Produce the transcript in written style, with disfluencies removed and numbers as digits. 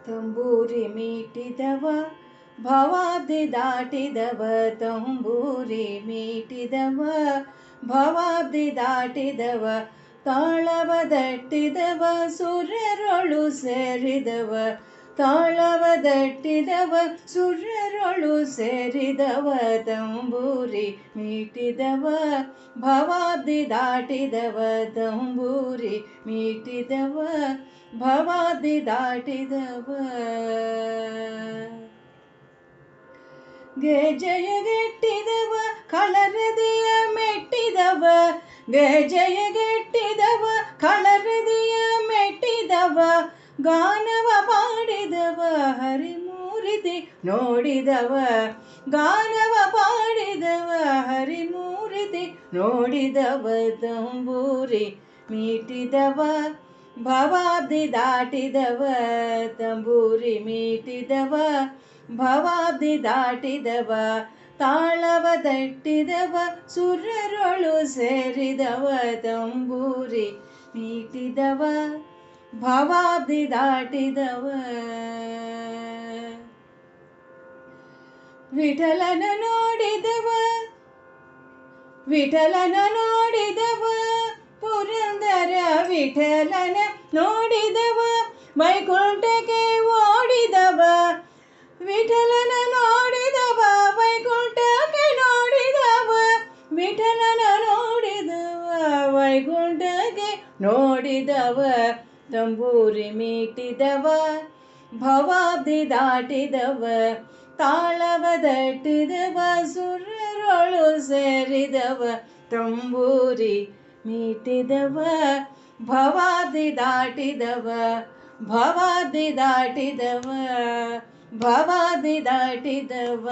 ತಂಬೂರಿ ಮೀಟಿದವ ಭವಾಬ್ದಿ ದಾಟಿದವ, ತಂಬೂರಿ ಮೀಟಿದವ ಭವಾಬ್ದಿ ದಾಟಿದವ, ತಾಳವ ದಟ್ಟಿದವ ಸುರರೊಳು ಸೇರಿದವ, ತಾಳವ ದಟ್ಟಿದವ ಸುರರೊಳು ಸೇರಿದವ, ತಂಬೂರಿ ಮೀಟಿದವ ಭವಾಬ್ದಿ ದಾಟಿದವ, ತಂಬೂರಿ ಮೀಟಿದವ ಭವಾಬ್ದಿ ದಾಟಿದವ. ಗೆಜ್ಜೆಯಗೆಟ್ಟಿದವ ಕಳರದಿಯ ಮೆಟ್ಟಿದವ, ಗೆಜ್ಜೆಯಗೆಟ್ಟಿದವ ಕಳರದಿಯ ಮೆಟ್ಟಿದವ, ಗಾನವ ಪಾಡಿದವ ಹರಿಮೂರಿತಿ ನೋಡಿದವ, ಗಾನವ ಪಾಡಿದವ ಹರಿಮೂರಿತಿ ನೋಡಿದವ, ತಂಬೂರಿ ಮೀಟಿದವ ಭವಾಬ್ದಿ ದಾಟಿದವ, ತಂಬೂರಿ ಮೀಟಿದವ ಭವಾಬ್ದಿ ದಾಟಿದವ, ತಾಳವ ದಟ್ಟಿದವ ಸುರರೊಳು ಸೇರಿದವ, ತಂಬೂರಿ ಮೀಟಿದವ ಭವಾಬ್ದಿ ದಾಟಿದವ. ವಿಠಲನ ನೋಡಿದವ, ವಿಠಲನ ನೋಡಿದವ, ಪುರಂದರ ವಿಠಲನ ನೋಡಿದವ, ವೈಕುಂಠಕ್ಕೆ ಓಡಿದವ, ವಿಠಲನ ನೋಡಿದವ ವೈಕುಂಠಕ್ಕೆ ನೋಡಿದವ, ವಿಠಲನ ನೋಡಿದವ ವೈಕುಂಠಕ್ಕೆ ನೋಡಿದವ, ತಂಬೂರಿ ಮೀಟಿದವ ಭವಾಬ್ದಿ ದಾಟಿದವ, ತಾಳವ ದಟ್ಟಿದವ ಸುರರೊಳು ಸೇರಿದವ, ತಂಬೂರಿ ಮೀಟಿದವ ಭವಾಬ್ದಿ ದಾಟಿದವ, ಭವಾಬ್ದಿ ದಾಟಿದವ, ಭವಾಬ್ದಿ ದಾಟಿದವ.